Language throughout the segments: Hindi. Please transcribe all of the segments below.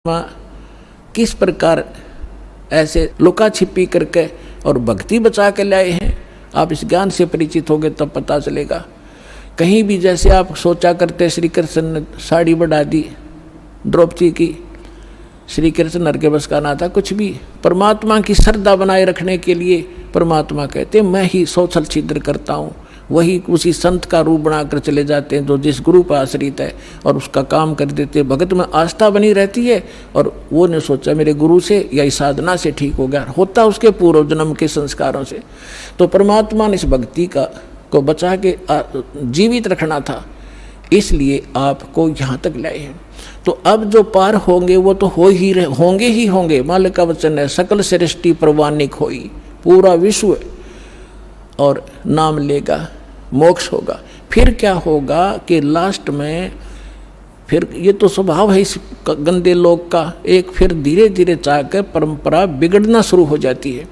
किस प्रकार ऐसे लुका छिपी करके और भक्ति बचा के लाए हैं। आप इस ज्ञान से परिचित होगे तब पता चलेगा। कहीं भी जैसे आप सोचा करते श्री कृष्ण ने साड़ी बढ़ा दी द्रौपदी की, श्री कृष्ण नर के बस का ना था कुछ भी। परमात्मा की श्रद्धा बनाए रखने के लिए परमात्मा कहते मैं ही सौछल छिद्र करता हूँ, वही उसी संत का रूप बनाकर चले जाते हैं जो जिस गुरु पर आश्रित है और उसका काम कर देते। भगत में आस्था बनी रहती है और वो ने सोचा मेरे गुरु से या इस साधना से ठीक हो गया, होता उसके पूर्व जन्म के संस्कारों से। तो परमात्मा ने इस भक्ति को बचा के जीवित रखना था, इसलिए आपको यहाँ तक लाए हैं। तो अब जो पार होंगे वो तो होंगे ही होंगे। मालिक का वचन है सकल सृष्टि प्रवानिक होई, पूरा विश्व और नाम लेगा, मोक्ष होगा। फिर क्या होगा कि लास्ट में फिर ये तो स्वभाव है इस गंदे लोग का, एक फिर धीरे धीरे चाहकर परंपरा बिगड़ना शुरू हो जाती है।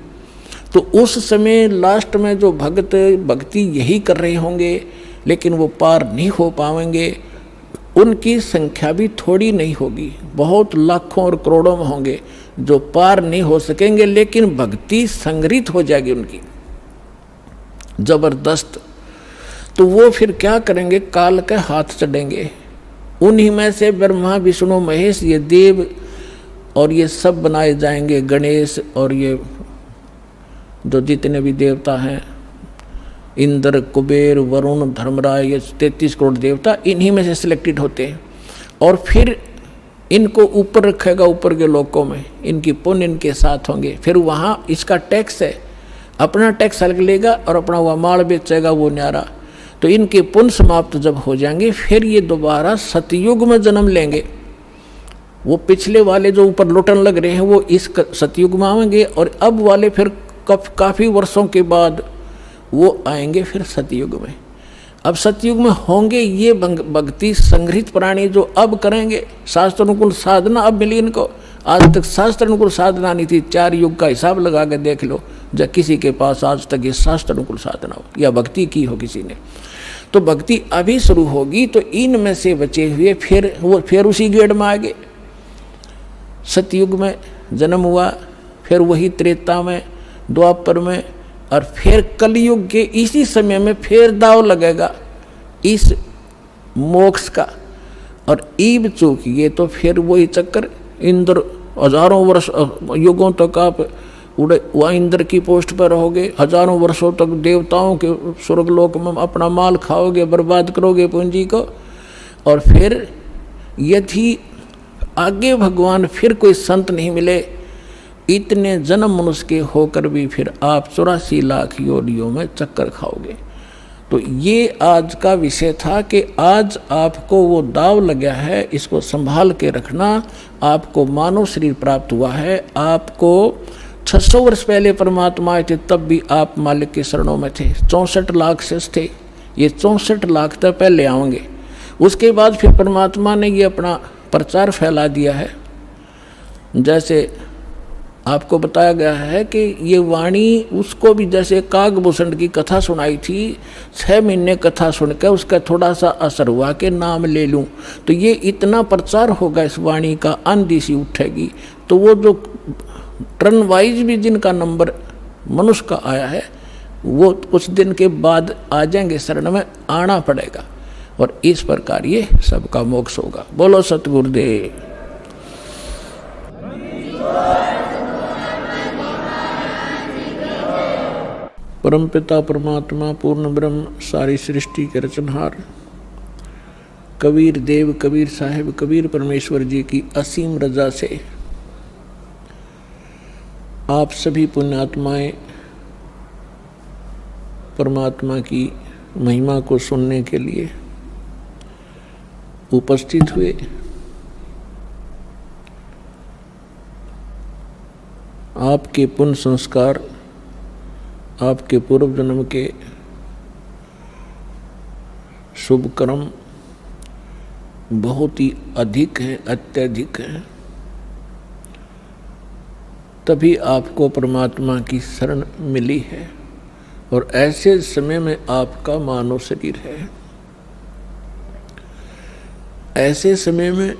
तो उस समय लास्ट में जो भक्त भक्ति यही कर रहे होंगे लेकिन वो पार नहीं हो पाएंगे, उनकी संख्या भी थोड़ी नहीं होगी, बहुत लाखों और करोड़ों में होंगे जो पार नहीं हो सकेंगे, लेकिन भक्ति संग्रहित हो जाएगी उनकी जबरदस्त। तो वो फिर क्या करेंगे, काल के हाथ चढ़ेंगे। उन्हीं में से ब्रह्मा विष्णु महेश ये देव और ये सब बनाए जाएंगे, गणेश और ये जो जितने भी देवता हैं, इंद्र कुबेर वरुण धर्मराज, ये 33 करोड़ देवता इन्हीं में से सिलेक्टेड होते हैं। और फिर इनको ऊपर रखेगा, ऊपर के लोकों में इनकी पुण्य इनके साथ होंगे। फिर वहाँ इसका टैक्स है, अपना टैक्स अलग लेगा और अपना वह माल बेचेगा वो न्यारा। तो इनके पुण्य समाप्त जब हो जाएंगे फिर ये दोबारा सतयुग में जन्म लेंगे। वो पिछले वाले जो ऊपर लुटन लग रहे हैं वो इस सतयुग में आएंगे और अब वाले फिर काफ़ी वर्षों के बाद वो आएंगे फिर सतयुग में। अब सतयुग में होंगे ये भक्ति संग्रहित प्राणी जो अब करेंगे शास्त्र अनुकूल साधना। अब मिली इनको, आज तक शास्त्र अनुकूल साधना नहीं थी। 4 युग का हिसाब लगा के देख लो जब किसी के पास आज तक ये शास्त्र अनुकूल साधना हो या भक्ति की हो किसी ने। तो भक्ति अभी शुरू होगी तो इनमें से बचे हुए फिर उसी गेड़ में आगे सतयुग में जन्म हुआ, फिर वही त्रेता में, द्वापर में, और फिर कलयुग के इसी समय में फिर दाव लगेगा इस मोक्ष का। और ईब चूकिए तो फिर वही चक्कर, इंद्र हजारों वर्ष युगों तक आप उड़े वहाँ इंद्र की पोस्ट पर रहोगे, हजारों वर्षों तक देवताओं के स्वर्गलोक में अपना माल खाओगे, बर्बाद करोगे पूंजी को। और फिर यदि आगे भगवान फिर कोई संत नहीं मिले, इतने जन्म मनुष्य के होकर भी फिर आप 84 लाख योनियों में चक्कर खाओगे। तो ये आज का विषय था कि आज आपको वो दाव लगा है, इसको संभाल के रखना। आपको मानव शरीर प्राप्त हुआ है, आपको 600 वर्ष पहले परमात्मा आए थे तब भी आप मालिक के शरणों में थे। 64 लाख शेष थे, ये 64 लाख तक पहले आएंगे। उसके बाद फिर परमात्मा ने ये अपना प्रचार फैला दिया है। जैसे आपको बताया गया है कि ये वाणी उसको भी जैसे कागभूषण की कथा सुनाई थी, 6 महीने कथा सुनकर उसका थोड़ा सा असर हुआ कि नाम ले लूं, तो ये इतना प्रचार होगा इस वाणी का, आंधी सी उठेगी। तो वो जो टर्न वाइज भी जिनका नंबर मनुष्य का आया है वो कुछ दिन के बाद आ जाएंगे, शरण में आना पड़ेगा और इस प्रकार ये सबका मोक्ष होगा। बोलो सतगुरुदेव। परमपिता परमात्मा पूर्ण ब्रह्म सारी सृष्टि के रचनहार कबीर देव कबीर साहिब कबीर परमेश्वर जी की असीम रजा से आप सभी पुण्यात्माएं परमात्मा की महिमा को सुनने के लिए उपस्थित हुए। आपके पुण्य संस्कार, आपके पूर्व जन्म के शुभ कर्म बहुत ही अधिक हैं, अत्यधिक हैं, तभी आपको परमात्मा की शरण मिली है। और ऐसे समय में आपका मानव शरीर है। ऐसे समय में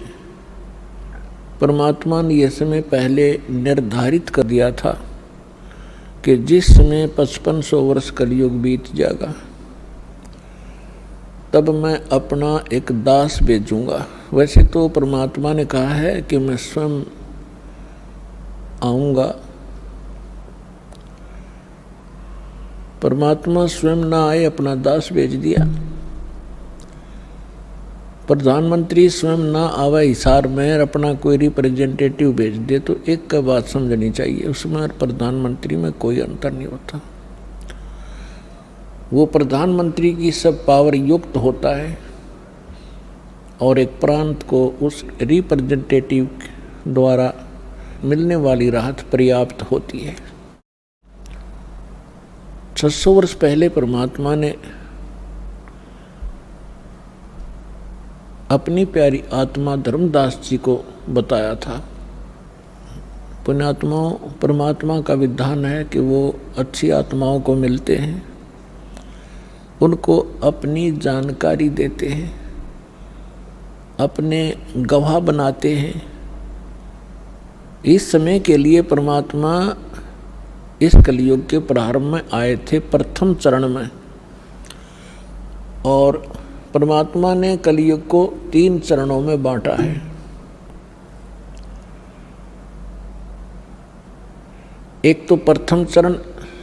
परमात्मा ने यह समय पहले निर्धारित कर दिया था कि जिस समय 5500 वर्ष कलयुग बीत जाएगा तब मैं अपना एक दास भेजूंगा। वैसे तो परमात्मा ने कहा है कि मैं स्वयं आऊंगा, परमात्मा स्वयं ना आए, अपना दास भेज दिया। प्रधानमंत्री स्वयं ना आवे हिसार में अपना कोई रिप्रेजेंटेटिव भेज दे तो एक का बात समझनी चाहिए, उसमें और प्रधानमंत्री में कोई अंतर नहीं होता। वो प्रधानमंत्री की सब पावर युक्त होता है और एक प्रांत को उस रिप्रेजेंटेटिव द्वारा मिलने वाली राहत पर्याप्त होती है। 600 वर्ष पहले परमात्मा ने अपनी प्यारी आत्मा धर्मदास जी को बताया था। पुण्यात्माओं, परमात्मा का विधान है कि वो अच्छी आत्माओं को मिलते हैं, उनको अपनी जानकारी देते हैं, अपने गवाह बनाते हैं। इस समय के लिए परमात्मा इस कलयुग के प्रारंभ में आए थे, प्रथम चरण में, और परमात्मा ने कलयुग को 3 चरणों में बांटा है। एक तो प्रथम चरण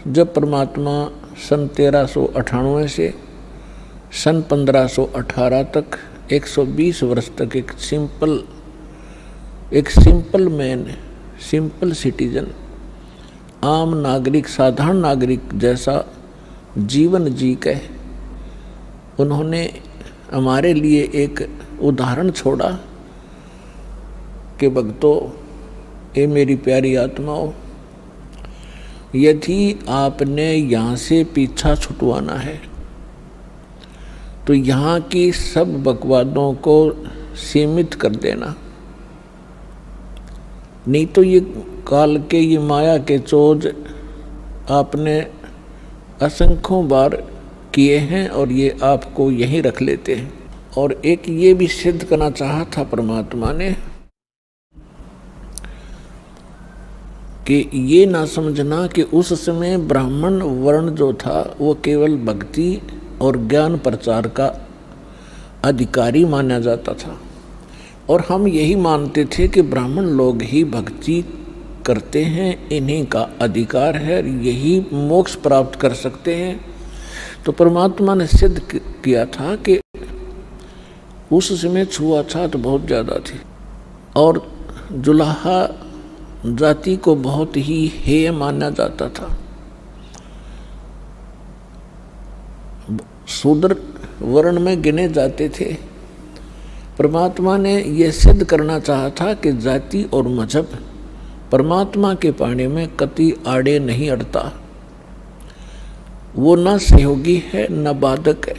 जब परमात्मा सन 1398 से सन 1518 तक 120 वर्ष तक एक सिंपल मैन, सिंपल सिटीजन, आम नागरिक, साधारण नागरिक जैसा जीवन जी के उन्होंने हमारे लिए एक उदाहरण छोड़ा कि भक्तों, ये मेरी प्यारी आत्माओं, यदि आपने यहाँ से पीछा छुटवाना है तो यहाँ की सब बकवादों को सीमित कर देना, नहीं तो ये काल के, ये माया के चोज आपने असंख्यों बार किए हैं और ये आपको यहीं रख लेते हैं। और एक ये भी सिद्ध करना चाहा था परमात्मा ने कि ये ना समझना कि उस समय ब्राह्मण वर्ण जो था वो केवल भक्ति और ज्ञान प्रचार का अधिकारी माना जाता था, और हम यही मानते थे कि ब्राह्मण लोग ही भक्ति करते हैं, इन्हीं का अधिकार है, यही मोक्ष प्राप्त कर सकते हैं। तो परमात्मा ने सिद्ध किया था कि उस समय छुआछूत बहुत ज़्यादा थी और जुलाहा जाति को बहुत ही हेय माना जाता था। शूद्र वर्ण में गिने जाते थे। परमात्मा ने यह सिद्ध करना चाहा था कि जाति और मजहब परमात्मा के पाने में कति आड़े नहीं अड़ता, वो न सहयोगी है न बाधक है।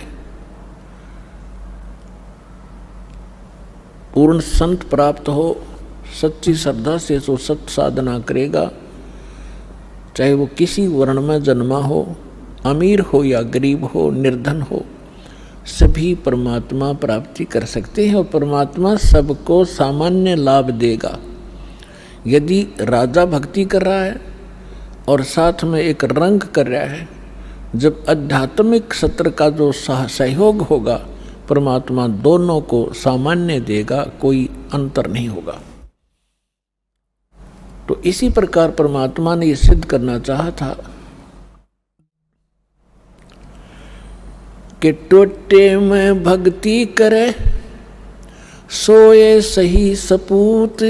पूर्ण संत प्राप्त हो, सच्ची श्रद्धा से जो सत साधना करेगा, चाहे वो किसी वर्ण में जन्मा हो, अमीर हो या गरीब हो, निर्धन हो, सभी परमात्मा प्राप्ति कर सकते हैं और परमात्मा सबको सामान्य लाभ देगा। यदि राजा भक्ति कर रहा है और साथ में एक रंग कर रहा है, जब आध्यात्मिक सत्र का जो सहयोग होगा, परमात्मा दोनों को सामान्य देगा, कोई अंतर नहीं होगा। तो इसी प्रकार परमात्मा ने यह सिद्ध करना चाहा था कि टोटे में भक्ति करे सोए सही सपूत,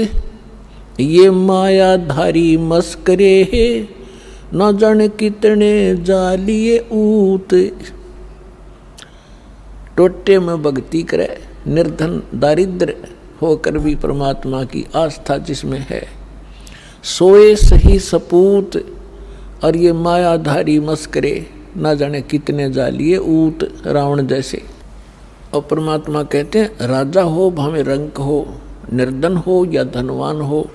ये मायाधारी मस्करे है न जाने कितने जालिए ऊत। टोटे में भक्ति करे, निर्धन दारिद्र होकर भी परमात्मा की आस्था जिसमें है, सोए सही सपूत, और ये मायाधारी मस्करे न जाने कितने जालिए ऊत, रावण जैसे। और परमात्मा कहते हैं राजा हो भाਵੇਂ रंक हो, निर्धन हो या धनवान हो,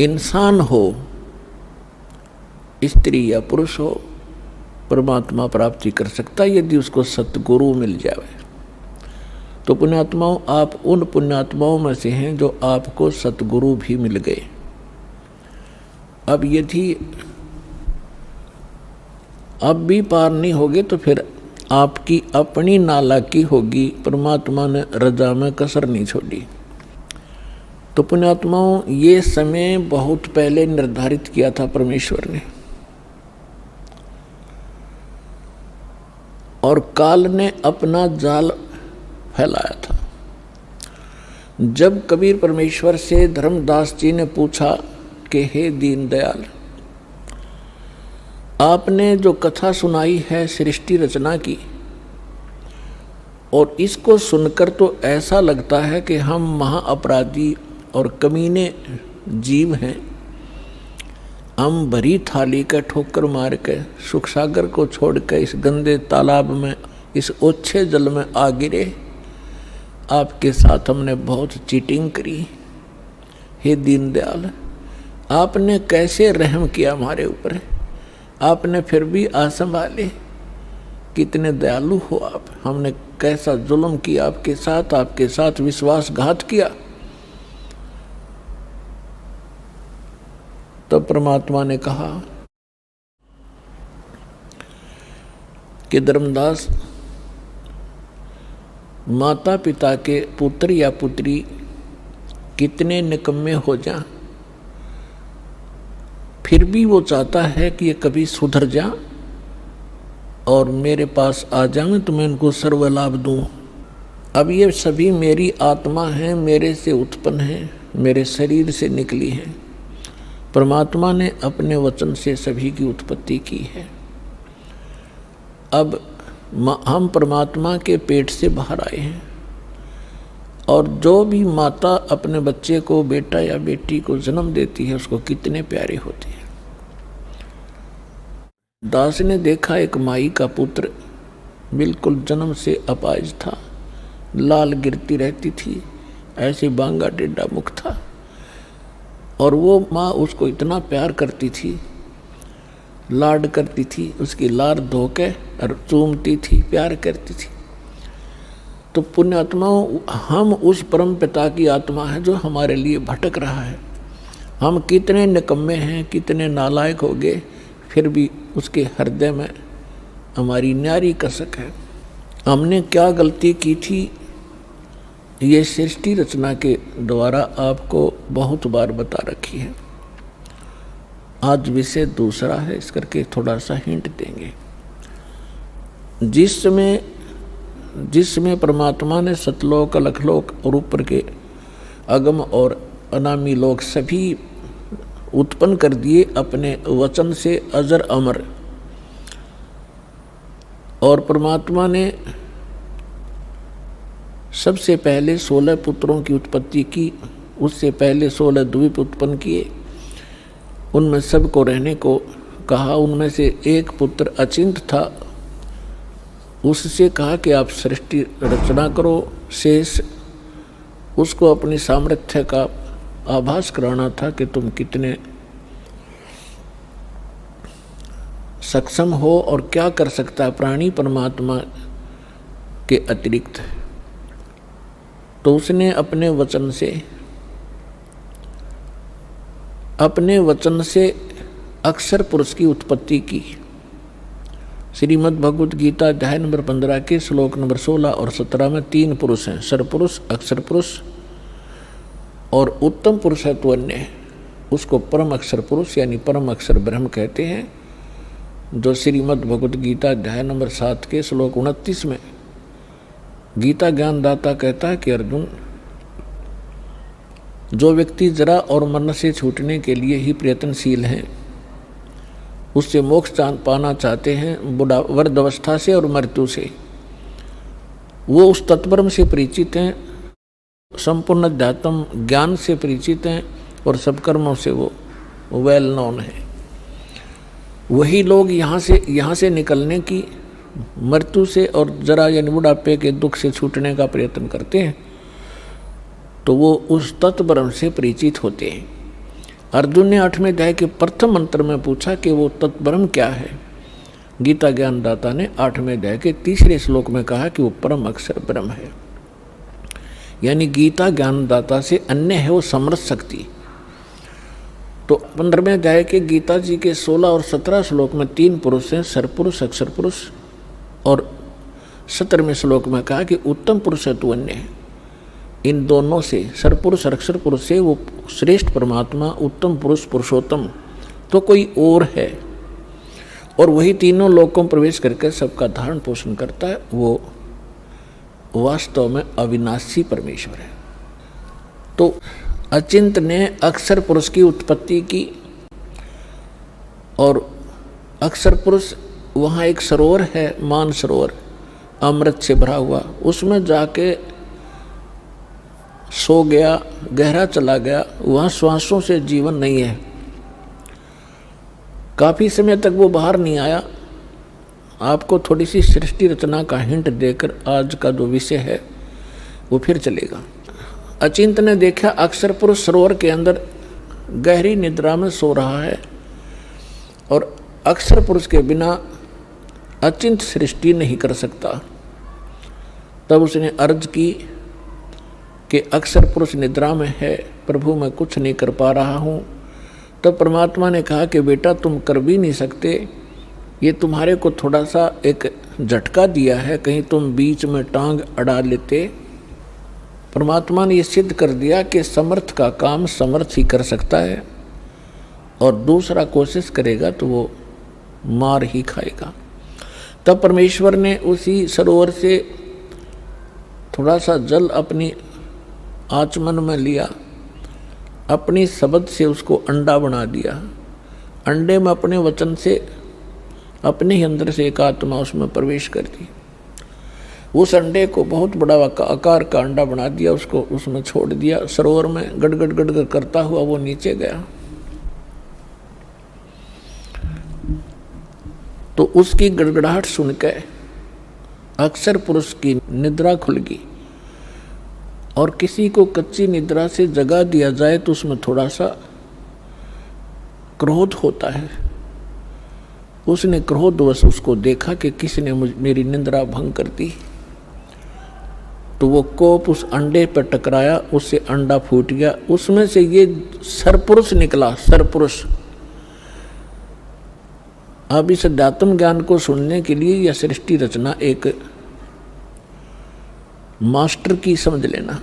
इंसान हो, स्त्री या पुरुष हो, परमात्मा प्राप्ति कर सकता है यदि उसको सतगुरु मिल जाए। तो पुण्यात्माओं, आप उन पुण्यात्माओं में से हैं जो आपको सतगुरु भी मिल गए। अब यदि अब भी पार नहीं होगे तो फिर आपकी अपनी नालायकी होगी। परमात्मा ने रजा में कसर नहीं छोड़ी। तो पुण्यात्माओं, ये समय बहुत पहले निर्धारित किया था परमेश्वर ने, और काल ने अपना जाल फैलाया था। जब कबीर परमेश्वर से धर्मदास जी ने पूछा कि हे दीनदयाल, आपने जो कथा सुनाई है सृष्टि रचना की, और इसको सुनकर तो ऐसा लगता है कि हम महाअपराधी और कमीने जीव हैं। हम भरी थाली का ठोकर मार के सुख सागर को छोड़ के इस गंदे तालाब में, इस ओछे जल में आ गिरे। आपके साथ हमने बहुत चीटिंग करी। हे दीनदयाल, आपने कैसे रहम किया हमारे ऊपर, आपने फिर भी आ संभाले। कितने दयालु हो आप। हमने कैसा जुल्म किया आपके साथ विश्वासघात किया। तब परमात्मा ने कहा कि धर्मदास, माता पिता के पुत्र या पुत्री कितने निकम्मे हो जाएं, फिर भी वो चाहता है कि ये कभी सुधर जा और मेरे पास आ जाएं तो मैं उनको सर्व लाभ दूं। अब ये सभी मेरी आत्मा है, मेरे से उत्पन्न है, मेरे शरीर से निकली है। परमात्मा ने अपने वचन से सभी की उत्पत्ति की है। अब हम परमात्मा के पेट से बाहर आए हैं, और जो भी माता अपने बच्चे को, बेटा या बेटी को जन्म देती है, उसको कितने प्यारे होते हैं। दास ने देखा एक माई का पुत्र बिल्कुल जन्म से अपाहिज था, लाल गिरती रहती थी, ऐसे बांगा टेढ़ा मुख था, और वो माँ उसको इतना प्यार करती थी, लाड करती थी, उसकी लार धो के और चूमती थी, प्यार करती थी। तो पुण्यात्माओं, हम उस परम पिता की आत्मा है जो हमारे लिए भटक रहा है। हम कितने निकम्मे हैं, कितने नालायक हो गए, फिर भी उसके हृदय में हमारी न्यारी कसक है। हमने क्या गलती की थी, ये सृष्टि रचना के द्वारा आपको बहुत बार बता रखी है। आज विषय दूसरा है, इस करके थोड़ा सा हिंट देंगे। जिसमें परमात्मा ने सतलोक, अलखलोक और ऊपर के अगम और अनामी लोक सभी उत्पन्न कर दिए अपने वचन से, अजर अमर। और परमात्मा ने सबसे पहले 16 पुत्रों की उत्पत्ति की, उससे पहले 16 द्वीप उत्पन्न किए, उनमें सबको रहने को कहा। उनमें से एक पुत्र अचिंत था, उससे कहा कि आप सृष्टि रचना करो। शेष उसको अपनी सामर्थ्य का आभास कराना था कि तुम कितने सक्षम हो और क्या कर सकता है प्राणी परमात्मा के अतिरिक्त। तो उसने अपने वचन से अक्षर पुरुष की उत्पत्ति की। श्रीमद् भगवद गीता अध्याय नंबर 15 के श्लोक नंबर 16 और 17 में 3 पुरुष हैं, सरपुरुष, अक्षर पुरुष और उत्तम पुरुष है तो अन्य। उसको परम अक्षर पुरुष यानी परम अक्षर ब्रह्म कहते हैं, जो श्रीमद् भगवद गीता अध्याय नंबर 7 के श्लोक 29 में गीता ज्ञानदाता कहता है कि अर्जुन, जो व्यक्ति जरा और मरण से छूटने के लिए ही प्रयत्नशील हैं, उससे मोक्ष पाना चाहते हैं, वृद्धावस्था से और मृत्यु से, वो उस तत्परम से परिचित हैं, संपूर्ण अध्यात्म ज्ञान से परिचित हैं और सब कर्मों से वो वेल नोन है। वही लोग यहाँ से निकलने की, मृत्यु से और जरा यानी बुढ़ापे के दुख से छूटने का प्रयत्न करते हैं, तो वो उस तत्परम से परिचित होते हैं। अर्जुन ने 8वें अध्याय के प्रथम मंत्र में पूछा कि वो तत्ब्रह्म क्या है। गीता ज्ञानदाता ने 8वें अध्याय के 3 श्लोक में कहा कि वो परम अक्षर ब्रह्म है। यानी गीता ज्ञानदाता से अन्य है वो समरस शक्ति। तो 15वें अध्याय के गीता जी के 16 और 17 श्लोक में 3 पुरुष हैं, सरपुरुष, अक्षर पुरुष, और 17वें श्लोक में कहा कि उत्तम पुरुष है तू अन्य है। इन दोनों से, सरपुरुष और अक्षर पुरुष से वो श्रेष्ठ परमात्मा, उत्तम पुरुष, पुरुषोत्तम तो कोई और है, और वही तीनों लोकों में प्रवेश करके सबका धारण पोषण करता है। वो वास्तव में अविनाशी परमेश्वर है। तो अचिंत ने अक्षर पुरुष की उत्पत्ति की, और अक्षर पुरुष वहाँ एक सरोवर है, मान सरोवर, अमृत से भरा हुआ, उसमें जाके सो गया, गहरा चला गया। वहाँ श्वासों से जीवन नहीं है। काफ़ी समय तक वो बाहर नहीं आया। आपको थोड़ी सी सृष्टि रचना का हिंट देकर आज का जो विषय है वो फिर चलेगा। अचिंत ने देखा अक्षर पुरुष सरोवर के अंदर गहरी निद्रा में सो रहा है, और अक्षर पुरुष के बिना अचिंत सृष्टि नहीं कर सकता। तब उसने अर्ज की कि अक्षर पुरुष निद्रा में है, प्रभु मैं कुछ नहीं कर पा रहा हूँ। तब परमात्मा ने कहा कि बेटा तुम कर भी नहीं सकते, ये तुम्हारे को थोड़ा सा एक झटका दिया है, कहीं तुम बीच में टांग अड़ा लेते। परमात्मा ने ये सिद्ध कर दिया कि समर्थ का काम समर्थ ही कर सकता है, और दूसरा कोशिश करेगा तो वो मार ही खाएगा। तब परमेश्वर ने उसी सरोवर से थोड़ा सा जल अपनी आचमन में लिया, अपनी शब्द से उसको अंडा बना दिया। अंडे में अपने वचन से, अपने ही अंदर से एक आत्मा उसमें प्रवेश कर दी। उस अंडे को बहुत बड़ा आकार का अंडा बना दिया, उसको उसमें छोड़ दिया। सरोवर में गड़गड़ गड़गड़ करता हुआ वो नीचे गया। तो उसकी गड़गड़ाहट सुन के अक्षर पुरुष की निद्रा खुल गई। और किसी को कच्ची निद्रा से जगा दिया जाए तो उसमें थोड़ा सा क्रोध होता है। उसने क्रोधवश उसको देखा कि किसी ने मेरी निद्रा भंग कर दी, तो वो कोप उस अंडे पर टकराया, उससे अंडा फूट गया। उसमें से ये सरपुरुष निकला, सरपुरुष। अब इस अध्यात्म ज्ञान को सुनने के लिए यह सृष्टि रचना एक मास्टर की समझ लेना।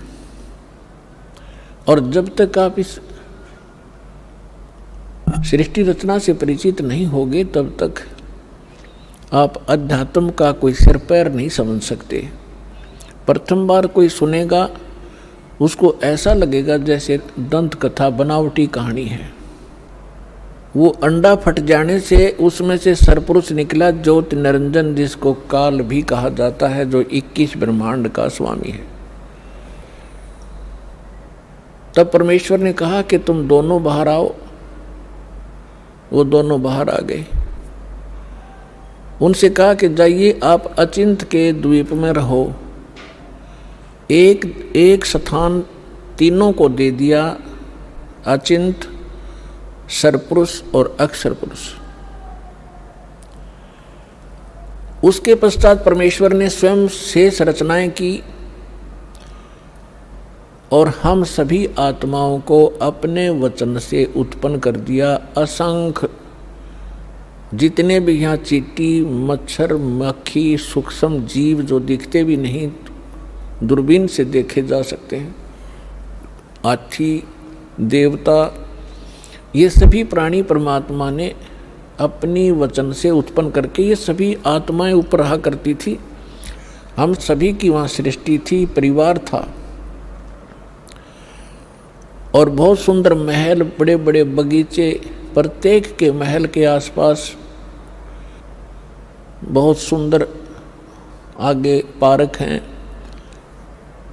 और जब तक आप इस सृष्टि रचना से परिचित नहीं होगे तब तक आप अध्यात्म का कोई सिर पैर नहीं समझ सकते। प्रथम बार कोई सुनेगा उसको ऐसा लगेगा जैसे दंत कथा बनावटी कहानी है। वो अंडा फट जाने से उसमें से सरपुरुष निकला, ज्योति निरंजन, जिसको काल भी कहा जाता है, जो 21 ब्रह्मांड का स्वामी है। तब परमेश्वर ने कहा कि तुम दोनों बाहर आओ। वो दोनों बाहर आ गए। उनसे कहा कि जाइए आप अचिंत के द्वीप में रहो। एक स्थान तीनों को दे दिया, अचिंत, सरपुरुष और अक्षर पुरुष। उसके पश्चात परमेश्वर ने स्वयं शेष रचनाएं की, और हम सभी आत्माओं को अपने वचन से उत्पन्न कर दिया। असंख्य जितने भी यहाँ चींटी, मच्छर, मक्खी, सूक्ष्म जीव जो दिखते भी नहीं, दूरबीन से देखे जा सकते हैं, हाथी, देवता, ये सभी प्राणी परमात्मा ने अपनी वचन से उत्पन्न करके, ये सभी आत्माएं ऊपर रहा करती थी। हम सभी की वहाँ सृष्टि थी, परिवार था, और बहुत सुंदर महल, बड़े बड़े बगीचे, प्रत्येक के महल के आसपास बहुत सुंदर आगे पार्क हैं,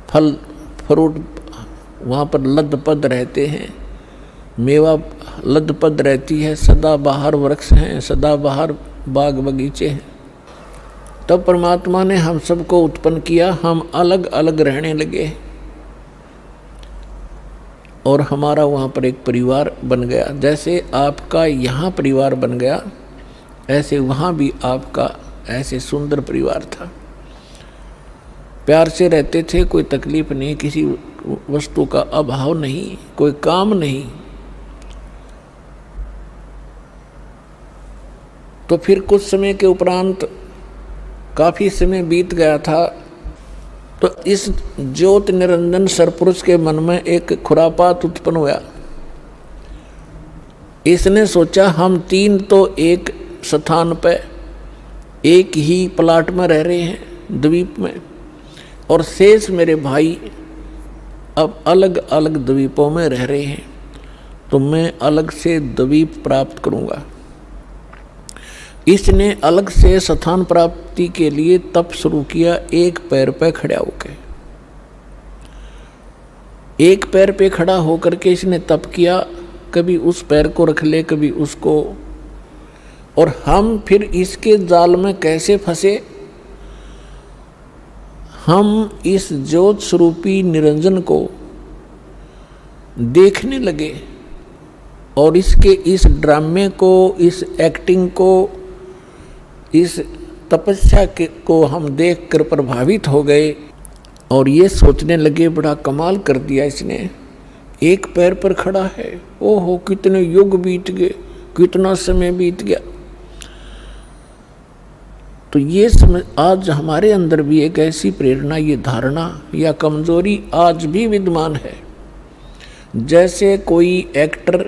फल फ्रूट वहाँ पर लदपद रहते हैं, मेवा लदपद रहती है, सदाबहार वृक्ष हैं, सदाबहार बाग बगीचे हैं। तब परमात्मा ने हम सबको उत्पन्न किया, हम अलग अलग रहने लगे, और हमारा वहाँ पर एक परिवार बन गया। जैसे आपका यहाँ परिवार बन गया, ऐसे वहाँ भी आपका ऐसे सुंदर परिवार था। प्यार से रहते थे, कोई तकलीफ नहीं, किसी वस्तु का अभाव नहीं, कोई काम नहीं। तो फिर कुछ समय के उपरांत काफी समय बीत गया था, तो इस ज्योत निरंजन सरपुरुष के मन में एक खुरापात उत्पन्न हुआ। इसने सोचा हम तीन तो एक स्थान पर एक ही प्लाट में रह रहे हैं द्वीप में, और शेष मेरे भाई अब अलग अलग द्वीपों में रह रहे हैं, तो मैं अलग से द्वीप प्राप्त करूंगा। इसने अलग से स्थान प्राप्ति के लिए तप शुरू किया, एक पैर पे खड़ा होकर। एक पैर पे खड़ा होकर के इसने तप किया, कभी उस पैर को रख ले, कभी उसको, और हम फिर इसके जाल में कैसे फंसे। हम इस ज्योत स्वरूपी निरंजन को देखने लगे और इसके इस ड्रामे को, इस एक्टिंग को, इस तपस्या को हम देखकर प्रभावित हो गए और ये सोचने लगे बड़ा कमाल कर दिया इसने, एक पैर पर खड़ा है, ओहो कितने युग बीत गए, कितना समय बीत गया। तो ये समझ आज हमारे अंदर भी एक ऐसी प्रेरणा, ये धारणा या कमजोरी आज भी विद्यमान है। जैसे कोई एक्टर,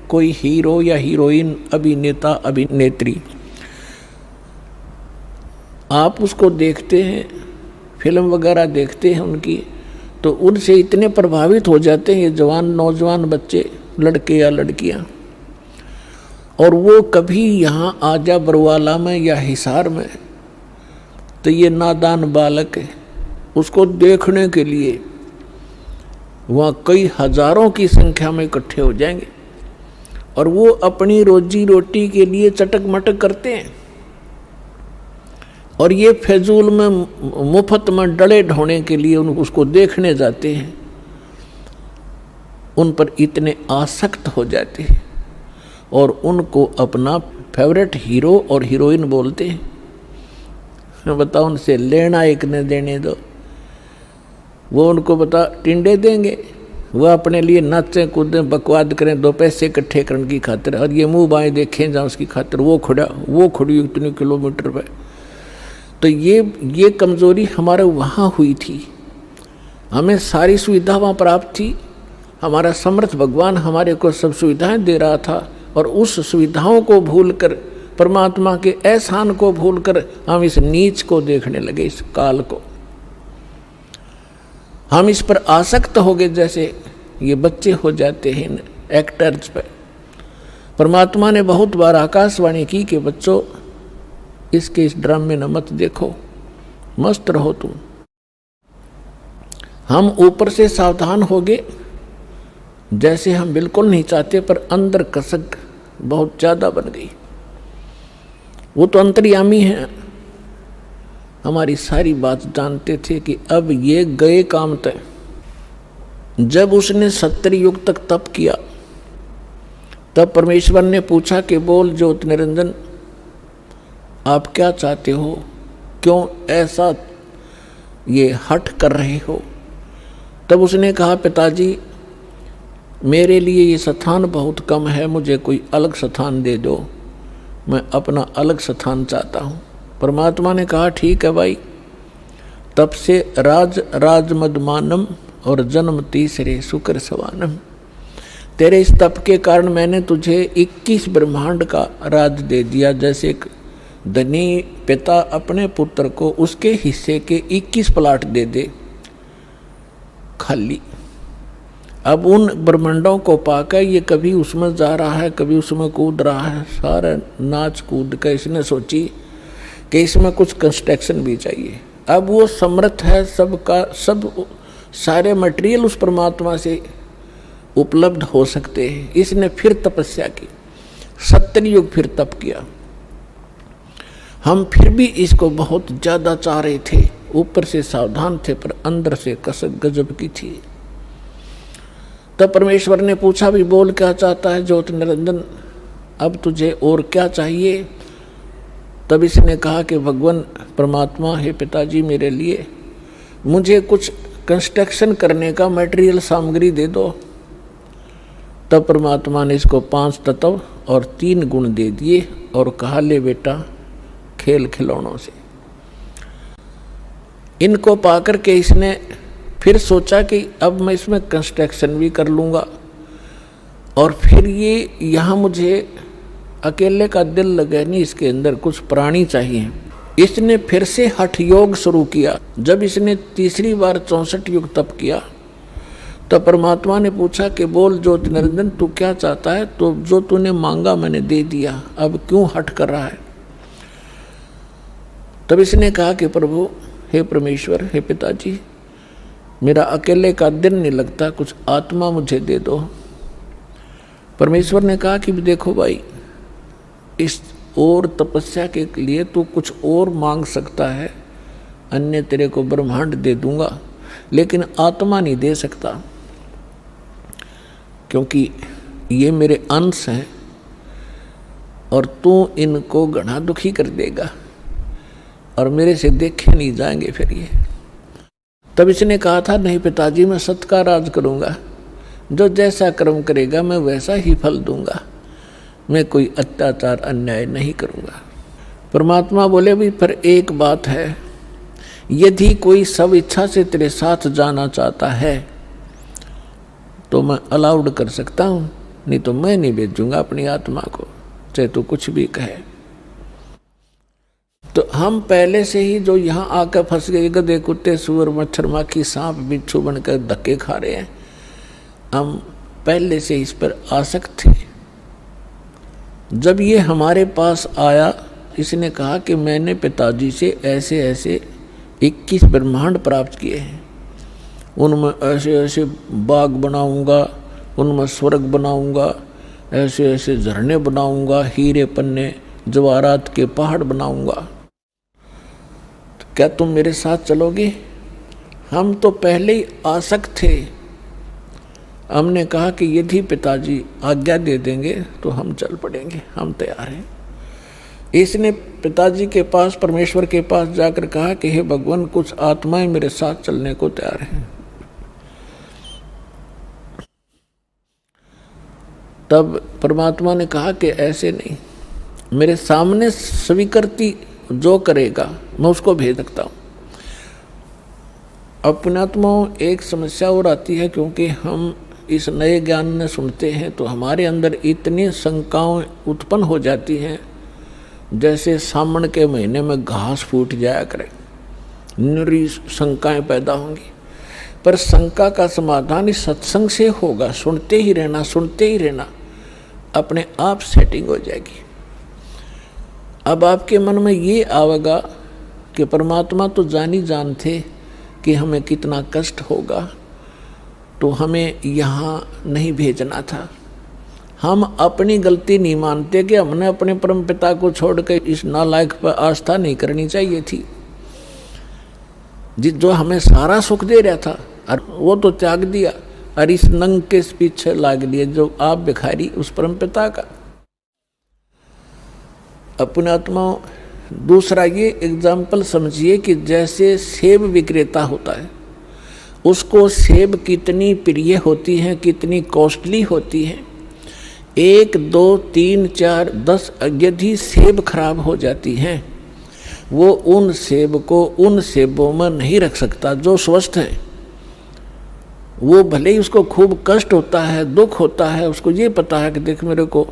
कोई हीरो या हीरोइन, अभिनेता अभिनेत्री, आप उसको देखते हैं, फिल्म वगैरह देखते हैं उनकी, तो उनसे इतने प्रभावित हो जाते हैं ये जवान नौजवान बच्चे, लड़के या लड़कियां, और वो कभी यहाँ आजा बरवाला में या हिसार में, तो ये नादान बालक है, उसको देखने के लिए वहाँ कई हजारों की संख्या में इकट्ठे हो जाएंगे और वो अपनी रोजी रोटी के लिए चटक मटक करते हैं, और ये फजूल में मुफ्त में डले ढोने के लिए उसको देखने जाते हैं, उन पर इतने आसक्त हो जाते हैं और उनको अपना फेवरेट हीरो और हीरोइन बोलते हैं। बताओ, उनसे लेना एक न देने दो, वो उनको बता टिंडे देंगे, वह अपने लिए नाचें कूदें बकवाद करें, दो पैसे इकट्ठे करने की खातिर, और ये मुंह बाएं देखें जहाँ उसकी खातिर वो खड़ी इतने किलोमीटर पर। तो ये कमज़ोरी हमारे वहाँ हुई थी, हमें सारी सुविधा वहाँ प्राप्त थी, हमारा समर्थ भगवान हमारे को सब सुविधाएं दे रहा था, और उस सुविधाओं को भूलकर, परमात्मा के एहसान को भूलकर हम इस नीच को देखने लगे, इस काल को। हम इस पर आसक्त हो गए, जैसे ये बच्चे हो जाते हैं एक्टर्स पर। परमात्मा ने बहुत बार आकाशवाणी की कि बच्चों इसके इस ड्रामे न मत देखो, मस्त रहो तुम। हम ऊपर से सावधान हो गए, जैसे हम बिल्कुल नहीं चाहते, पर अंदर कसक बहुत ज़्यादा बन गई। वो तो अंतर्यामी हैं, हमारी सारी बात जानते थे कि अब ये गए काम तय। जब उसने 70 युग तक तप किया, तब परमेश्वर ने पूछा कि बोल ज्योत निरंजन, आप क्या चाहते हो, क्यों ऐसा ये हठ कर रहे हो। तब उसने कहा पिताजी मेरे लिए ये स्थान बहुत कम है, मुझे कोई अलग स्थान दे दो, मैं अपना अलग स्थान चाहता हूँ। परमात्मा ने कहा ठीक है भाई, तब से राज मदमानम और जन्म तीसरे शुक्र सवानम, तेरे इस तप के कारण मैंने तुझे 21 ब्रह्मांड का राज दे दिया। जैसे एक धनी पिता अपने पुत्र को उसके हिस्से के 21 प्लाट दे दे खाली। अब उन ब्रह्मांडों को पाकर ये कभी उसमें जा रहा है, कभी उसमें कूद रहा है, सारा नाच कूद कर इसने सोची कि इसमें कुछ कंस्ट्रक्शन भी चाहिए। अब वो समर्थ है, सबका सब सारे मटेरियल उस परमात्मा से उपलब्ध हो सकते हैं। इसने फिर तपस्या की, 70 युग फिर तप किया। हम फिर भी इसको बहुत ज़्यादा चाह रहे थे, ऊपर से सावधान थे पर अंदर से कसक गजब की थी। तब परमेश्वर ने पूछा भी बोल क्या चाहता है ज्योत निरंजन, अब तुझे और क्या चाहिए। तब इसने कहा कि भगवान परमात्मा है पिताजी मेरे लिए मुझे कुछ कंस्ट्रक्शन करने का मटेरियल सामग्री दे दो। तब परमात्मा ने इसको 5 तत्व और 3 गुण दे दिए और कहा, ले बेटा खेल खिलौनों से। इनको पाकर के इसने फिर सोचा कि अब मैं इसमें कंस्ट्रक्शन भी कर लूँगा और फिर ये यहाँ मुझे अकेले का दिल लगे नहीं, इसके अंदर कुछ प्राणी चाहिए। इसने फिर से हठ योग शुरू किया। जब इसने तीसरी बार 64 युग तप किया तो परमात्मा ने पूछा कि बोल ज्योति निरंजन, तू क्या चाहता है? तो जो तूने मांगा मैंने दे दिया, अब क्यों हठ कर रहा है? तब इसने कहा कि प्रभु, हे परमेश्वर, हे पिताजी, मेरा अकेले का दिन नहीं लगता, कुछ आत्मा मुझे दे दो। परमेश्वर ने कहा कि देखो भाई, इस और तपस्या के लिए तू कुछ और मांग सकता है, अन्य तेरे को ब्रह्मांड दे दूंगा, लेकिन आत्मा नहीं दे सकता, क्योंकि ये मेरे अंश हैं और तू इनको घना दुखी कर देगा और मेरे से देखे नहीं जाएंगे फिर ये। तब इसने कहा था, नहीं पिताजी, मैं सत्कार राज करूँगा, जो जैसा कर्म करेगा मैं वैसा ही फल दूंगा, मैं कोई अत्याचार अन्याय नहीं करूँगा। परमात्मा बोले, भी पर एक बात है, यदि कोई सब इच्छा से तेरे साथ जाना चाहता है तो मैं अलाउड कर सकता हूँ, नहीं तो मैं नहीं भेजूंगा अपनी आत्मा को, चाहे तू कुछ भी कहे। तो हम पहले से ही जो यहाँ आकर फंस गए, गधे कुत्ते सूअर मच्छर माखी सांप बिच्छू बनकर धक्के खा रहे हैं, हम पहले से इस पर आसक्त थे। जब ये हमारे पास आया, इसने कहा कि मैंने पिताजी से ऐसे ऐसे 21 ब्रह्मांड प्राप्त किए हैं, उनमें ऐसे ऐसे बाग बनाऊंगा, उनमें स्वर्ग बनाऊंगा, ऐसे ऐसे झरने बनाऊंगा, हीरे पन्ने जवाहरात के पहाड़ बनाऊंगा, तो क्या तुम मेरे साथ चलोगे? हम तो पहले ही आसक्त थे। हमने कहा कि यदि पिताजी आज्ञा दे देंगे तो हम चल पड़ेंगे, हम तैयार हैं। इसने पिताजी के पास, परमेश्वर के पास जाकर कहा कि हे भगवान, कुछ आत्माएं मेरे साथ चलने को तैयार हैं। तब परमात्मा ने कहा कि ऐसे नहीं, मेरे सामने स्वीकृति जो करेगा मैं उसको भेज सकता हूँ। अब पुण्यात्माओं, एक समस्या और आती है, क्योंकि हम इस नए ज्ञान में सुनते हैं तो हमारे अंदर इतनी शंकाएं उत्पन्न हो जाती हैं, जैसे सावन के महीने में घास फूट जाया करे, निरी शंकाएं पैदा होंगी। पर शंका का समाधान इस सत्संग से होगा, सुनते ही रहना, सुनते ही रहना, अपने आप सेटिंग हो जाएगी। अब आपके मन में ये आवेगा कि परमात्मा तो जानी जानते कि हमें कितना कष्ट होगा, तो हमें यहाँ नहीं भेजना था। हम अपनी गलती नहीं मानते कि हमने अपने परम पिता को छोड़कर इस नालायक पर आस्था नहीं करनी चाहिए थी, जो हमें सारा सुख दे रहा था, और वो तो त्याग दिया और इस नंग के पीछे लाग लिए जो आप भिखारी उस परम पिता का। अपने आत्माओं, दूसरा ये एग्जाम्पल समझिए कि जैसे सेब विक्रेता होता है, उसको सेब कितनी प्रिय होती है, कितनी कॉस्टली होती है। 1, 2, 3, 4, 10 यदि सेब खराब हो जाती हैं, वो उन सेब को उन सेबों में नहीं रख सकता जो स्वस्थ है। वो भले ही उसको खूब कष्ट होता है, दुख होता है, उसको ये पता है कि देख मेरे को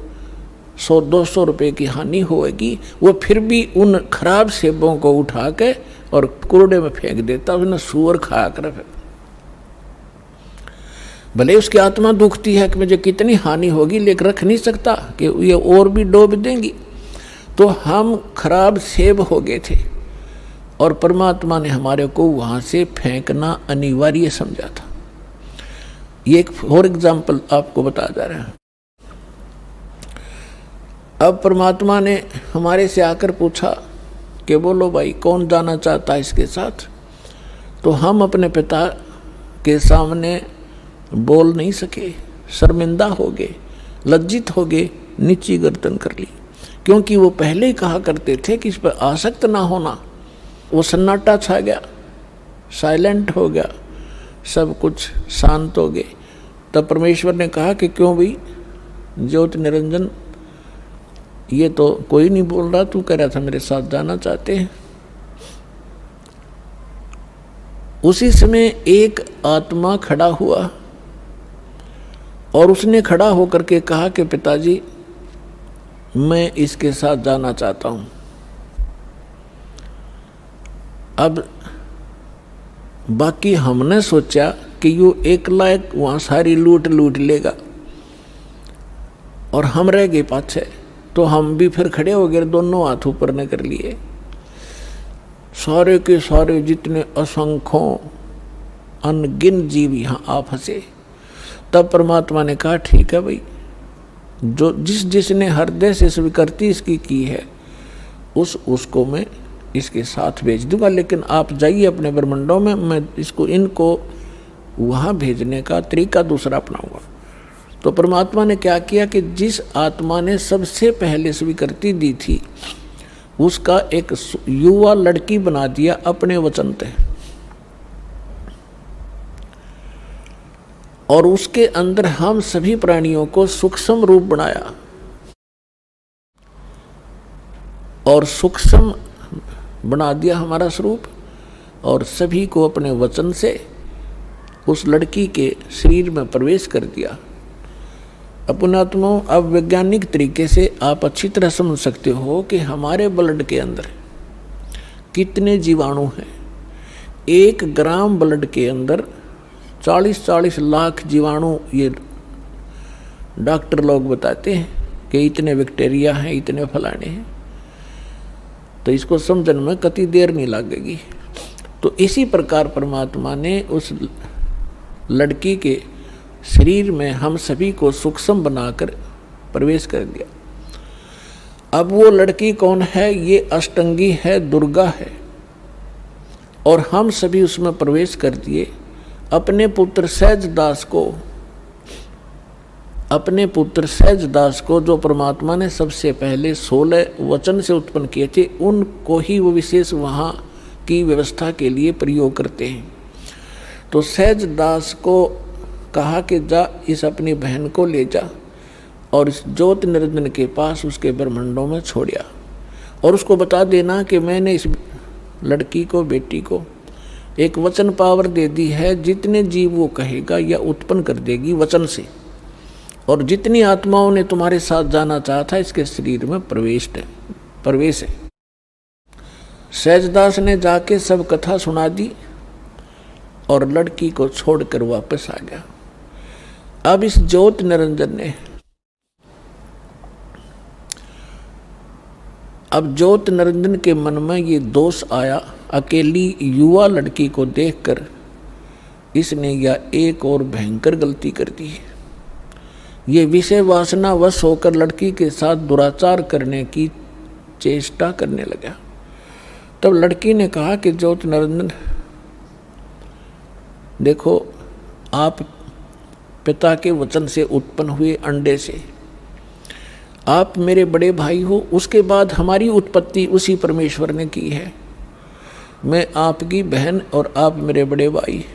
100-200 रुपये की हानि होगी, वो फिर भी उन खराब सेबों को उठा के और कूड़े में फेंक देता, उसने सूअर खा कर। भले उसकी आत्मा दुखती है कि मुझे कितनी हानि होगी, लेकिन रख नहीं सकता कि ये और भी डूब देंगी। तो हम खराब सेब हो गए थे और परमात्मा ने हमारे को वहाँ से फेंकना अनिवार्य समझा था। ये एक और एग्जाम्पल आपको बता जा रहा है। अब परमात्मा ने हमारे से आकर पूछा कि बोलो भाई, कौन जाना चाहता है इसके साथ? तो हम अपने पिता के सामने बोल नहीं सके, शर्मिंदा हो गए, लज्जित हो गए, नीची गर्दन कर ली, क्योंकि वो पहले ही कहा करते थे कि इस पर आसक्त ना होना। वो सन्नाटा छा गया। साइलेंट हो गया, सब कुछ शांत हो गए। तब परमेश्वर ने कहा कि क्यों भाई ज्योति निरंजन, ये तो कोई नहीं बोल रहा, तू कह रहा था मेरे साथ जाना चाहते हैं। उसी समय एक आत्मा खड़ा हुआ और उसने खड़ा होकर के कहा कि पिताजी मैं इसके साथ जाना चाहता हूं। अब बाकी हमने सोचा कि यू एकला एक वहां सारी लूट लेगा और हम रह गए पाछे, तो हम भी फिर खड़े हो गए, दोनों हाथ ऊपर न कर लिए। सारे के सारे जितने असंख्यों अनगिन जीव यहाँ आ फंसे। तब परमात्मा ने कहा ठीक है भाई, जो जिसने हृदय से स्वीकृति इसकी की है उसको मैं इसके साथ भेज दूंगा, लेकिन आप जाइए अपने ब्रह्मंडों में, मैं इनको वहाँ भेजने का तरीका दूसरा अपनाऊंगा। तो परमात्मा ने क्या किया कि जिस आत्मा ने सबसे पहले स्वीकृति दी थी उसका एक युवा लड़की बना दिया अपने वचन पे, और उसके अंदर हम सभी प्राणियों को सूक्ष्म रूप बनाया, और सूक्ष्म बना दिया हमारा स्वरूप, और सभी को अपने वचन से उस लड़की के शरीर में प्रवेश कर दिया। अपनात्माओं, अब वैज्ञानिक तरीके से आप अच्छी तरह समझ सकते हो कि हमारे ब्लड के अंदर कितने जीवाणु हैं। 1 ग्राम ब्लड के अंदर 40-40 लाख जीवाणु, ये डॉक्टर लोग बताते हैं कि इतने बैक्टीरिया हैं, इतने फलाने हैं। तो इसको समझने में कति देर नहीं लगेगी। तो इसी प्रकार परमात्मा ने उस लड़की के शरीर में हम सभी को सूक्ष्म बनाकर प्रवेश कर दिया। अब वो लड़की कौन है? ये अष्टंगी है, दुर्गा है, और हम सभी उसमें प्रवेश कर दिए। अपने पुत्र सहजदास को जो परमात्मा ने सबसे पहले 16 वचन से उत्पन्न किए थे, उनको ही वो विशेष वहाँ की व्यवस्था के लिए प्रयोग करते हैं। तो सहजदास को कहा कि जा इस अपनी बहन को ले जा और इस ज्योति निरंजन के पास उसके ब्रह्मंडों में छोड़िया, और उसको बता देना कि मैंने इस लड़की को, बेटी को एक वचन पावर दे दी है, जितने जीव वो कहेगा या उत्पन्न कर देगी वचन से, और जितनी आत्माओं ने तुम्हारे साथ जाना चाहा था इसके शरीर में प्रवेश है। सहजदास ने जाके सब कथा सुना दी और लड़की को छोड़कर वापस आ गया। अब इस ज्योति निरंजन ने, के मन में ये दोष आया, अकेली युवा लड़की को देखकर इसने यह एक और भयंकर गलती कर दी। ये विषय वासना वश होकर लड़की के साथ दुराचार करने की चेष्टा करने लगा। तब लड़की ने कहा कि ज्योति निरंजन, देखो आप पिता के वचन से उत्पन्न हुए अंडे से, आप मेरे बड़े भाई हो, उसके बाद हमारी उत्पत्ति उसी परमेश्वर ने की है। मैं आपकी बहन और आप मेरे बड़े भाई,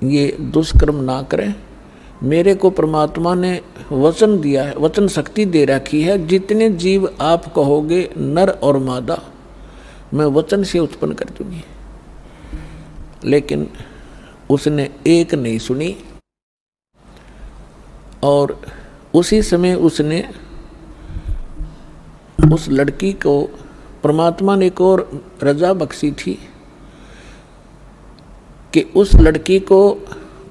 ये दुष्कर्म ना करें। मेरे को परमात्मा ने वचन दिया है, वचन शक्ति दे रखी है, जितने जीव आप कहोगे नर और मादा मैं वचन से उत्पन्न कर दूंगी। लेकिन उसने एक नहीं सुनी, और उसी समय उसने उस लड़की को, परमात्मा ने एक और रजा बख्शी थी कि उस लड़की को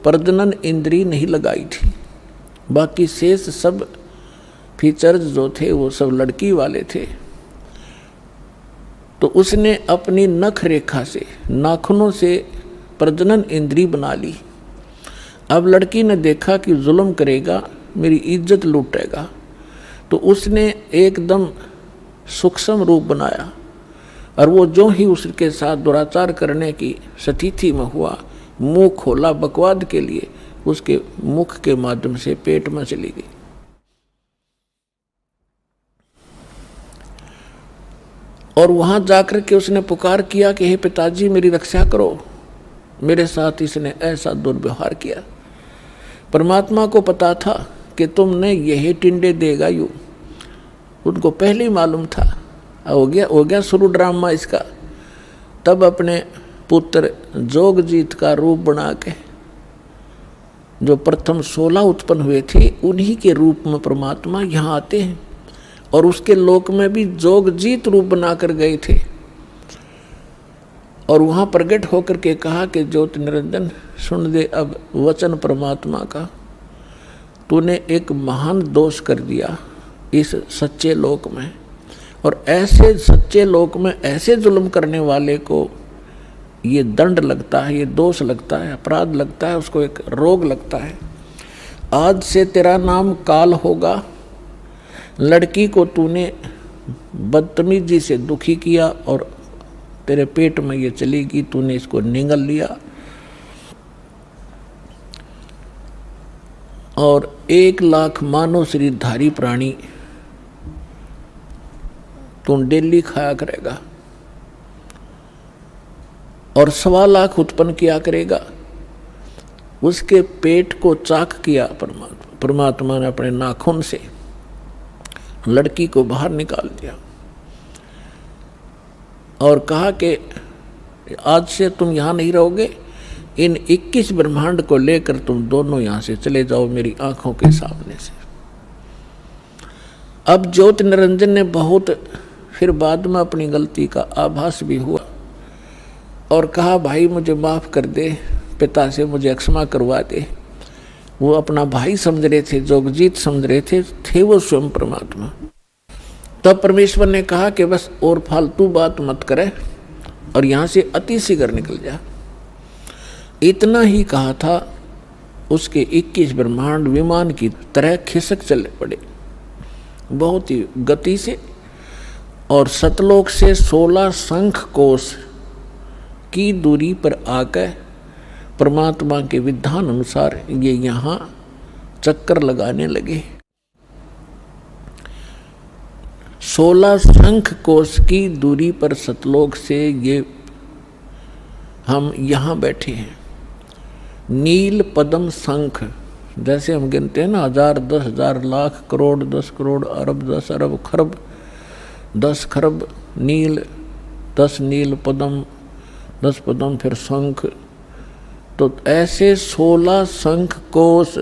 प्रजनन इंद्री नहीं लगाई थी, बाकी शेष सब फीचर्स जो थे वो सब लड़की वाले थे। तो उसने अपनी नख रेखा से, नाखूनों से प्रजनन इंद्री बना ली। अब लड़की ने देखा कि जुल्म करेगा, मेरी इज्जत लूटेगा, तो उसने एकदम सूक्ष्म रूप बनाया, और वो जो ही उसके साथ दुराचार करने की स्थिति में हुआ, मुंह खोला बकवाद के लिए, उसके मुख के माध्यम से पेट में चली गई। और वहां जाकर के उसने पुकार किया कि हे पिताजी मेरी रक्षा करो, मेरे साथ इसने ऐसा दुर्व्यवहार किया। परमात्मा को पता था कि तुमने यही टिंडे देगा यूं, उनको पहले ही मालूम था। हो गया शुरू ड्रामा इसका। तब अपने पुत्र जोगजीत का रूप बना के जो प्रथम 16 उत्पन्न हुए थे उन्हीं के रूप में परमात्मा यहाँ आते हैं और उसके लोक में भी जोगजीत रूप बनाकर गए थे। और वहाँ प्रकट होकर के कहा कि ज्योति निरंजन सुन दे अब वचन परमात्मा का, तूने एक महान दोष कर दिया इस सच्चे लोक में, और ऐसे सच्चे लोक में ऐसे जुल्म करने वाले को ये दंड लगता है, ये दोष लगता है, अपराध लगता है, उसको एक रोग लगता है। आज से तेरा नाम काल होगा। लड़की को तूने बदतमीजी से दुखी किया और तेरे पेट में ये चलेगी, तूने इसको निगल लिया और 1 लाख मानव शरीरधारी प्राणी तू डेली खाया करेगा और 1.25 लाख उत्पन्न किया करेगा। उसके पेट को चाक किया परमात्मा ने अपने नाखून से, लड़की को बाहर निकाल दिया और कहा कि आज से तुम यहाँ नहीं रहोगे, इन 21 ब्रह्मांड को लेकर तुम दोनों यहाँ से चले जाओ मेरी आंखों के सामने से। अब ज्योति निरंजन ने बहुत फिर बाद में अपनी गलती का आभास भी हुआ और कहा भाई मुझे माफ़ कर दे, पिता से मुझे क्षमा करवा दे। वो अपना भाई समझ रहे थे, जोगजीत समझ रहे थे वो स्वयं परमात्मा। तब परमेश्वर ने कहा कि बस और फालतू बात मत करे और यहाँ से अति शीघ्र निकल जा। इतना ही कहा था, उसके 21 ब्रह्मांड विमान की तरह खिसक चले पड़े बहुत ही गति से, और सतलोक से 16 शंख कोश की दूरी पर आकर परमात्मा के विधान अनुसार ये यहाँ चक्कर लगाने लगे। 16 शंख कोश की दूरी पर सतलोक से ये हम यहाँ बैठे हैं। नील पद्म शंख, जैसे हम गिनते हैं ना 1000, 10,000, लाख, करोड़, 10 करोड़, अरब, 10 अरब, खरब, 10 खरब नील, 10 नील पद्म, 10 पद्म फिर शंख, तो ऐसे 16 शंख कोश।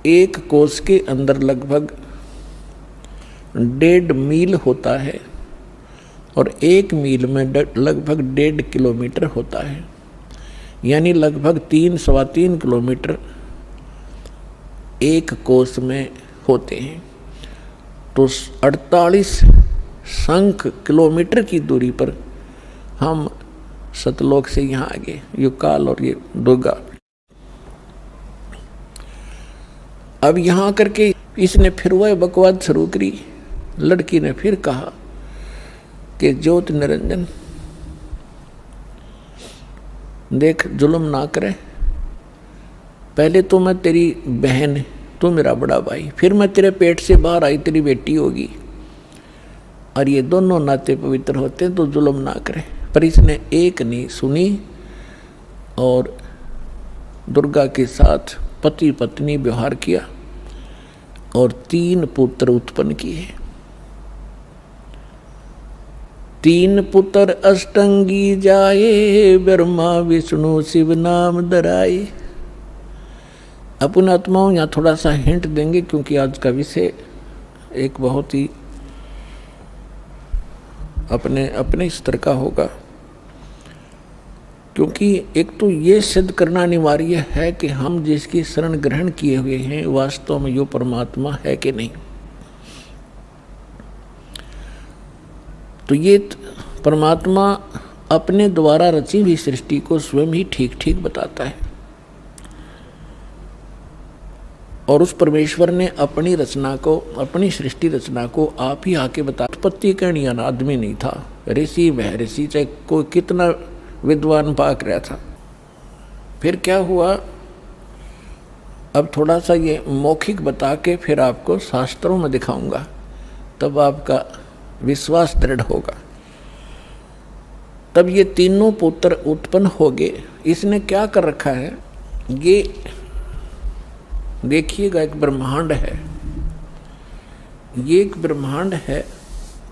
एक कोश के अंदर लगभग 1.5 मील होता है और 1 मील में लगभग 1.5 किलोमीटर होता है, यानी लगभग 3-3.25 किलोमीटर एक कोश में होते हैं। तो 48 शंख किलोमीटर की दूरी पर हम सतलोक से यहाँ आ गए, ये काल और ये दुर्गा। अब यहाँ करके इसने फिर वह बकवाद शुरू करी। लड़की ने फिर कहा कि ज्योति निरंजन देख, जुल्म ना करे, पहले तो मैं तेरी बहन, तू मेरा बड़ा भाई, फिर मैं तेरे पेट से बाहर आई तेरी बेटी होगी, और ये दोनों नाते पवित्र होते हैं, तो जुल्म ना करे। पर इसने एक नहीं सुनी और दुर्गा के साथ पति पत्नी व्यवहार किया और 3 पुत्र उत्पन्न किए। 3 पुत्र अष्टंगी जाए, ब्रह्मा विष्णु शिव नाम धराए। अपन आत्माओं यहाँ थोड़ा सा हिंट देंगे, क्योंकि आज का विषय एक बहुत ही अपने स्तर का होगा। क्योंकि एक तो ये सिद्ध करना अनिवार्य है कि हम जिसकी शरण ग्रहण किए हुए हैं वास्तव में यो परमात्मा है कि नहीं। तो ये परमात्मा अपने द्वारा रची हुई सृष्टि को स्वयं ही ठीक ठीक बताता है, और उस परमेश्वर ने अपनी रचना को, अपनी सृष्टि रचना को आप ही आके बता। उत्पत्ति करनी आदमी नहीं था, ऋषि वह ऋषि, चाहे कोई कितना विद्वान पाक रहा था। फिर क्या हुआ, अब थोड़ा सा ये मौखिक बता के फिर आपको शास्त्रों में दिखाऊंगा, तब आपका विश्वास दृढ़ होगा। तब ये तीनों पुत्र उत्पन्न हो गए। इसने क्या कर रखा है, ये देखिएगा एक ब्रह्मांड है, ये एक ब्रह्मांड है।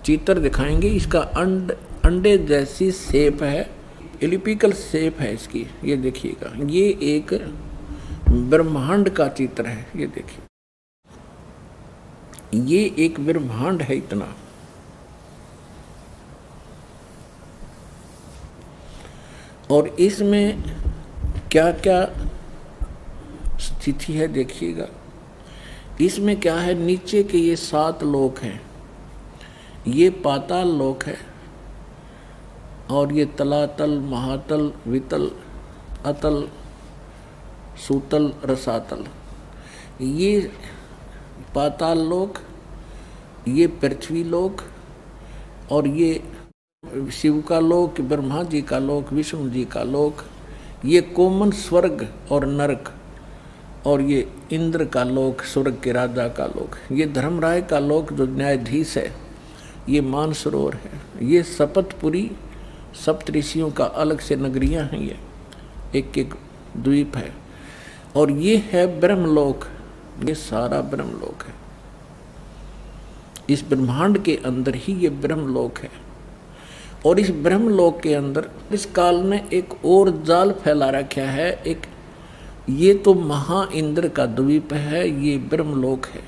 चित्र दिखाएंगे, इसका अंडे जैसी शेप है, एलिपिकल शेप है इसकी। ये देखिएगा, ये एक ब्रह्मांड का चित्र है। ये देखिए, ये एक ब्रह्मांड है इतना। और इसमें क्या क्या स्थिति है देखिएगा। इसमें क्या है, नीचे के ये 7 लोक हैं, ये पाताल लोक है, और ये तलातल, महातल, वितल, अतल, सूतल, रसातल। ये पाताल लोक, ये पृथ्वी लोक, और ये शिव का लोक, ब्रह्मा जी का लोक, विष्णु जी का लोक, ये कोमन स्वर्ग और नरक, और ये इंद्र का लोक, स्वर्ग के राजा का लोक, ये धर्मराय का लोक जो न्यायाधीश है, ये मानसरोवर है, ये शपथपुरी सप्तऋषियों का अलग से नगरियां हैं, ये एक एक द्वीप है, और ये है ब्रह्मलोक। ये सारा ब्रह्मलोक है, इस ब्रह्मांड के अंदर ही ये ब्रह्मलोक है। और इस ब्रह्मलोक के अंदर इस काल ने एक और जाल फैला रखा है। एक ये तो महा इंद्र का द्वीप है, ये ब्रह्मलोक है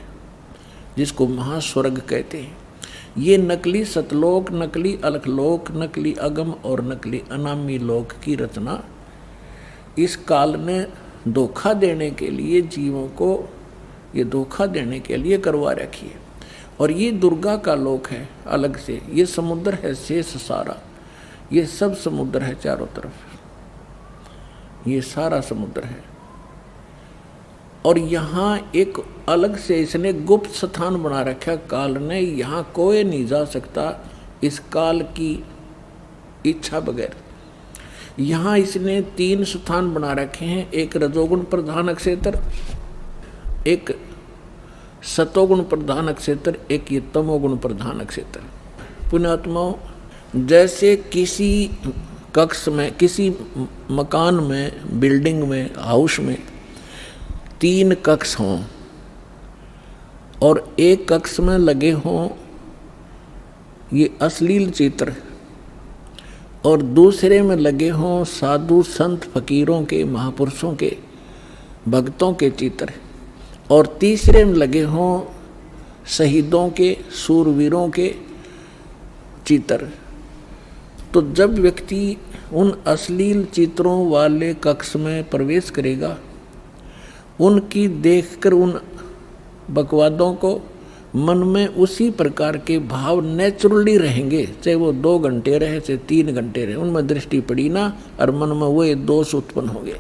जिसको महास्वर्ग कहते हैं। ये नकली सतलोक, नकली अलखलोक, नकली अगम और नकली अनामी लोक की रचना इस काल ने धोखा देने के लिए, जीवों को ये धोखा देने के लिए करवा रखी है। और ये दुर्गा का लोक है अलग से, ये समुद्र है शेष सारा, ये सब समुद्र है चारों तरफ, ये सारा समुद्र है। और यहाँ एक अलग से इसने गुप्त स्थान बना रखा काल ने, यहाँ कोई नहीं जा सकता इस काल की इच्छा बगैर। यहाँ इसने 3 स्थान बना रखे हैं, एक रजोगुण प्रधान क्षेत्र, एक सतोगुण प्रधान क्षेत्र, एक ये तमोगुण प्रधान क्षेत्र। पुण्यात्माओं, जैसे किसी कक्ष में, किसी मकान में, बिल्डिंग में, हाउस में 3 कक्ष हों और एक कक्ष में लगे हों ये अश्लील चित्र, और दूसरे में लगे हों साधु संत फकीरों के, महापुरुषों के, भक्तों के चित्र, और तीसरे में लगे हों शहीदों के, सूरवीरों के चित्र। तो जब व्यक्ति उन अश्लील चित्रों वाले कक्ष में प्रवेश करेगा, उनकी देखकर उन बकवादों को मन में उसी प्रकार के भाव नेचुरली रहेंगे, चाहे वो 2 घंटे रहे, चाहे 3 घंटे रहे, उनमें दृष्टि पड़ी ना और मन में वो दोष उत्पन्न हो गए,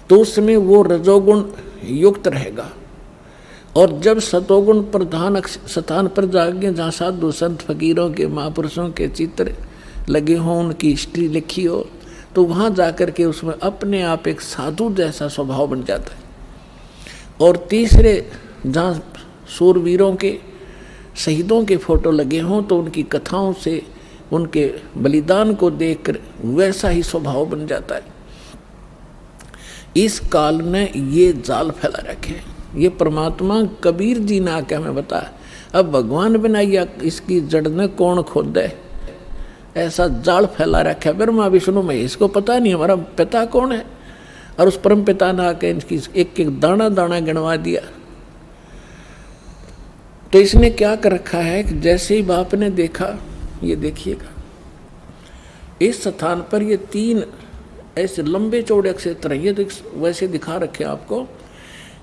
तो उसमें वो रजोगुण युक्त रहेगा। और जब सतोगुण प्रधान स्थान पर जाएंगे, जहाँ साधु संत फकीरों के, महापुरुषों के चित्र लगे हों, उनकी हिस्ट्री लिखी हो, तो वहाँ जाकर के उसमें अपने आप एक साधु जैसा स्वभाव बन जाता है। और तीसरे जहाँ सूरवीरों के, शहीदों के फोटो लगे हों, तो उनकी कथाओं से, उनके बलिदान को देखकर वैसा ही स्वभाव बन जाता है। इस काल ने ये जाल फैला रखे। ये परमात्मा कबीर जी ने आके हमें बताया। अब भगवान बनाइया इसकी जड़ ने कौन खोदे, ऐसा जाल फैला रखा। ब्रह्मा विष्णु महेश को पता नहीं हमारा पिता कौन है, और उस परम पिता ने आके इनकी एक एक दाना दाना गिनवा दिया। तो इसने क्या कर रखा है कि जैसे ही बाप ने देखा, ये देखिएगा इस स्थान पर ये 3 ऐसे लंबे चौड़े क्षेत्र हैं। ये तो वैसे दिखा रखे आपको,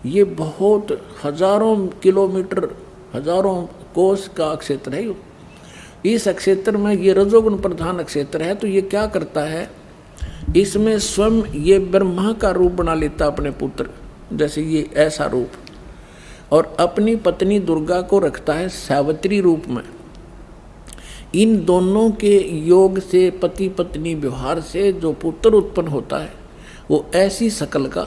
ये बहुत हजारों किलोमीटर, हजारों कोस का क्षेत्र है। इस क्षेत्र में ये रजोगुण प्रधान क्षेत्र है। तो ये क्या करता है, इसमें स्वयं ये ब्रह्मा का रूप बना लेता अपने पुत्र, जैसे ये ऐसा रूप, और अपनी पत्नी दुर्गा को रखता है सावित्री रूप में। इन दोनों के योग से, पति पत्नी व्यवहार से जो पुत्र उत्पन्न होता है, वो ऐसी शकल का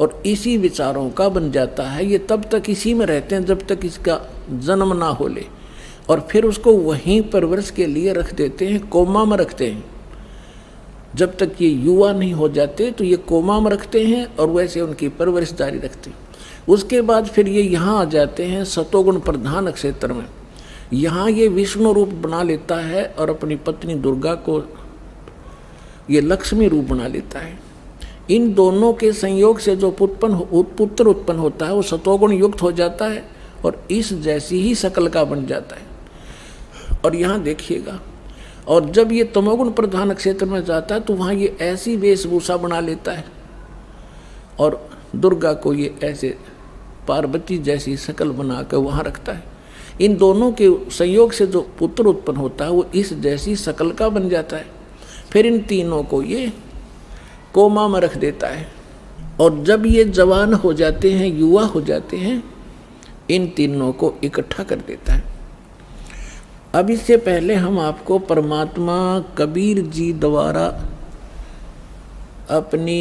और इसी विचारों का बन जाता है। ये तब तक इसी में रहते हैं जब तक इसका जन्म ना हो ले, और फिर उसको वहीं परवरिश के लिए रख देते हैं, कोमा में रखते हैं। जब तक ये युवा नहीं हो जाते तो ये कोमा में रखते हैं और वैसे उनकी परवरिश जारी रखते हैं। उसके बाद फिर ये यहाँ आ जाते हैं सतोगुण प्रधान क्षेत्र में। यहाँ ये विष्णु रूप बना लेता है और अपनी पत्नी दुर्गा को ये लक्ष्मी रूप बना लेता है। इन दोनों के संयोग से जो पुत्र उत्पन्न होता है वो सतोगुण युक्त हो जाता है और इस जैसी ही शकल का बन जाता है। और यहाँ देखिएगा, और जब ये तमोगुण प्रधान क्षेत्र में जाता है तो वहाँ ये ऐसी वेशभूषा बना लेता है और दुर्गा को ये ऐसे पार्वती जैसी शकल बना कर वहाँ रखता है। इन दोनों के संयोग से जो पुत्र उत्पन्न होता है वो इस जैसी शकल का बन जाता है। फिर इन तीनों को ये कोमा में रख देता है और जब ये जवान हो जाते हैं, युवा हो जाते हैं, इन तीनों को इकट्ठा कर देता है। अब इससे पहले हम आपको परमात्मा कबीर जी द्वारा अपनी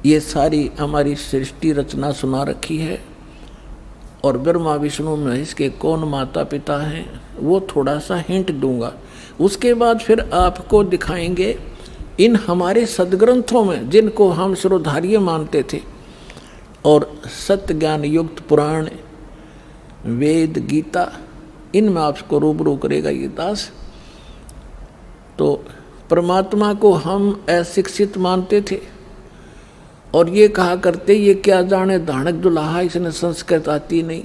ये सारी हमारी सृष्टि रचना सुना रखी है और ब्रह्मा विष्णु महेश के कौन माता पिता हैं वो थोड़ा सा हिंट दूंगा। उसके बाद फिर आपको दिखाएंगे इन हमारे सदग्रंथों में जिनको हम शिरोधार्य मानते थे और सत्य ज्ञान युक्त पुराण, वेद, गीता, इनमें आपको रूबरू करेगा ये दास। तो परमात्मा को हम अशिक्षित मानते थे और ये कहा करते ये क्या जाने धानक दुल्हा, इसने संस्कृत आती नहीं,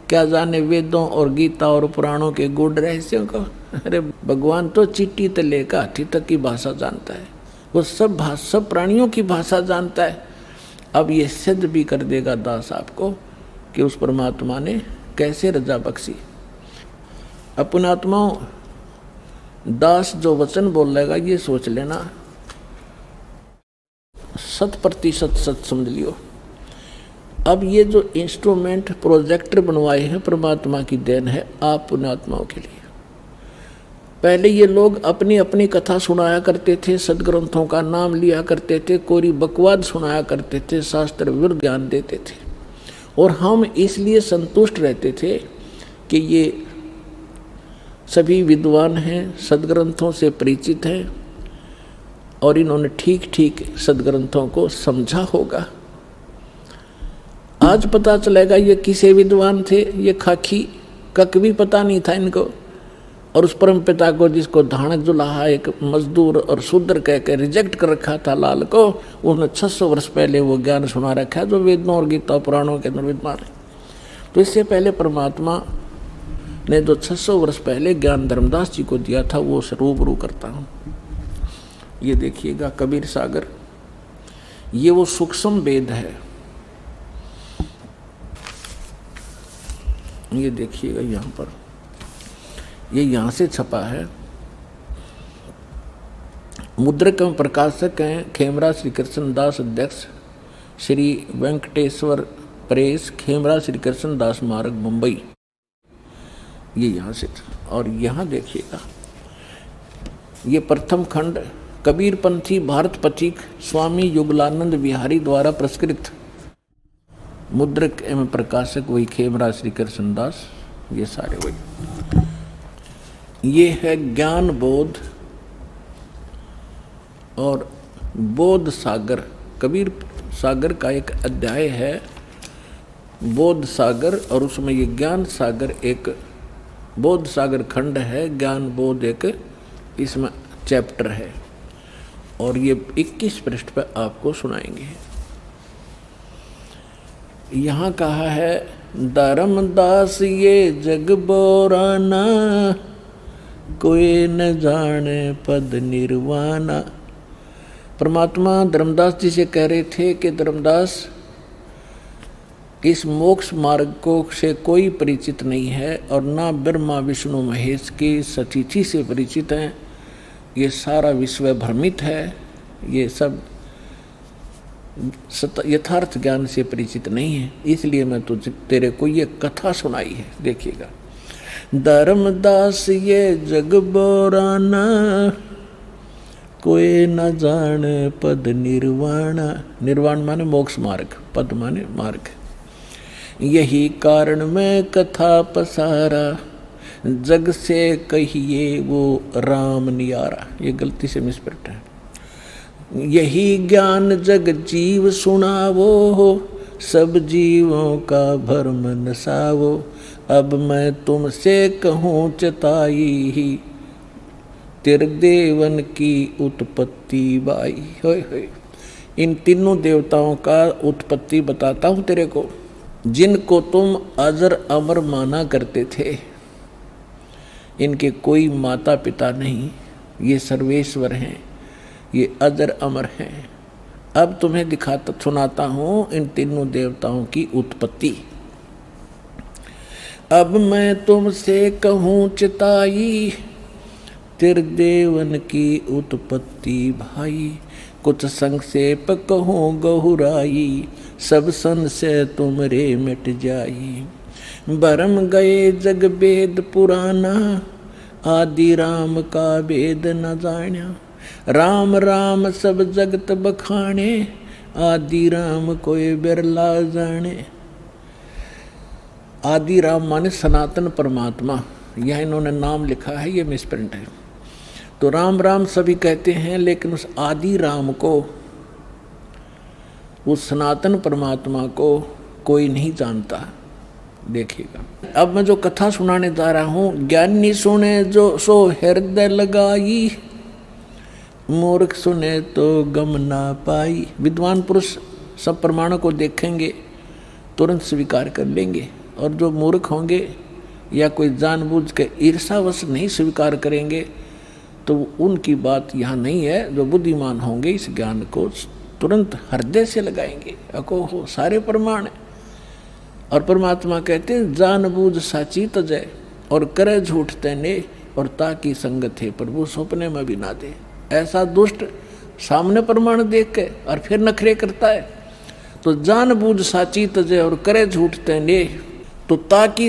क्या जाने वेदों और गीता और पुराणों के गूढ़ रहस्यों को। अरे भगवान तो चींटी से लेकर हाथी तक की भाषा जानता है, वो सब प्राणियों की भाषा जानता है। अब ये सिद्ध भी कर देगा दास आपको कि उस परमात्मा ने कैसे रजा बख्शी। अपने आत्माओं, दास जो वचन बोलेगा ये सोच लेना 100% सच समझ लियो। अब ये जो इंस्ट्रूमेंट प्रोजेक्टर बनवाए हैं परमात्मा की देन है आप पुण्यात्माओं के लिए। पहले ये लोग अपनी अपनी कथा सुनाया करते थे, सदग्रंथों का नाम लिया करते थे, कोरी बकवाद सुनाया करते थे, शास्त्र विरुद्ध ज्ञान देते थे और हम इसलिए संतुष्ट रहते थे कि ये सभी विद्वान हैं, सदग्रंथों से परिचित हैं और इन्होंने ठीक ठीक सदग्रंथों को समझा होगा। आज पता चलेगा ये किसे विद्वान थे, ये खाकी कक भी पता नहीं था इनको। और उस परम पिता को जिसको धानक दुल्हा एक मजदूर और शूद्र कह के रिजेक्ट कर रखा था लाल को, उन्होंने 600 वर्ष पहले वो ज्ञान सुना रखा है जो वेदों और गीता पुराणों के अंदर विद्वान है। तो इससे पहले परमात्मा ने जो 600 वर्ष पहले ज्ञान धर्मदास जी को दिया था वो रूबरू करता हूँ। ये देखिएगा कबीर सागर, ये वो सूक्ष्म वेद है। ये देखिएगा यहाँ पर, ये यहाँ से छपा है। मुद्रक एवं प्रकाशक हैं खेमरा श्री कृष्ण दास, अध्यक्ष श्री वेंकटेश्वर प्रेस, खेमरा श्री कृष्ण दास मार्ग, मुंबई। ये यहाँ से, और यहाँ देखिएगा ये प्रथम खंड कबीरपंथी भारत पथिक स्वामी युगलानंद बिहारी द्वारा प्रस्कृत, मुद्रक एवं प्रकाशक वही खेमरा श्री कृष्ण दास, ये सारे वही। ये है ज्ञान बोध और बोध सागर, कबीर सागर का एक अध्याय है बोध सागर, और उसमें ये ज्ञान सागर एक बोध सागर खंड है, ज्ञान बोध एक इसमें चैप्टर है और ये 21 पृष्ठ पर आपको सुनाएंगे। यहाँ कहा है धर्मदास ये जग बोराना, कोई न जाने पद निर्वाणा। परमात्मा धर्मदास जी से कह रहे थे कि धर्मदास इस मोक्ष मार्ग को से कोई परिचित नहीं है और ना ब्रह्मा विष्णु महेश की सतिथि से परिचित हैं। ये सारा विश्व भ्रमित है, ये सब यथार्थ ज्ञान से परिचित नहीं है, इसलिए मैं तेरे को ये कथा सुनाई है। देखिएगा, धर्मदास ये जग बोराना, कोई न जाने पद निर्वाणा। निर्वाण माने मोक्ष मार्ग, पद माने मार्ग। यही कारण मैं कथा पसारा, जग से कहिए वो राम नियारा। ये गलती से मिसप्रिंट है। यही ज्ञान जग जीव सुनावो, सब जीवों का भरम नसावो। अब मैं तुमसे कहूँ चेताई, त्रिदेवन की उत्पत्ति बाई। होय होय। इन तीनों देवताओं का उत्पत्ति बताता हूँ तेरे को, जिनको तुम अजर अमर माना करते थे। इनके कोई माता पिता नहीं, ये सर्वेश्वर हैं, ये अजर अमर हैं। अब तुम्हें दिखाता सुनाता हूँ इन तीनों देवताओं की उत्पत्ति। अब मैं तुमसे कहूँ चिताई, त्रिदेवन की उत्पत्ति भाई। कुछ संक्षेप कहूँ गहुराई, सब संशय तुमरे मिट जाई। भरम गए जग वेद पुराना, आदि राम का वेद न जान्या। राम राम सब जगत बखाने, आदि राम कोई बिरला जाने। आदि राम माने सनातन परमात्मा, यह इन्होंने नाम लिखा है, ये मिसप्रिंट है। तो राम राम सभी कहते हैं, लेकिन उस आदि राम को, उस सनातन परमात्मा को कोई नहीं जानता। देखिएगा, अब मैं जो कथा सुनाने जा रहा हूँ, ज्ञानी सुने जो सो हृदय लगाई, मूर्ख सुने तो गम ना पाई। विद्वान पुरुष सब प्रमाणों को देखेंगे, तुरंत स्वीकार कर लेंगे, और जो मूर्ख होंगे या कोई जानबूझ के ईर्षावश नहीं स्वीकार करेंगे, तो उनकी बात यहाँ नहीं है। जो बुद्धिमान होंगे इस ज्ञान को तुरंत हृदय से लगाएंगे। अको हो सारे प्रमाण है। और परमात्मा कहते हैं, जानबूझ साची तजय और करे झूठ तैने, और ताकि संगत है प्रभु सपने में भी ना दे। ऐसा दुष्ट सामने प्रमाण देख के और फिर नखरे करता है। तो जानबूझ साची तजय और करे झूठ तैने, तो ताकि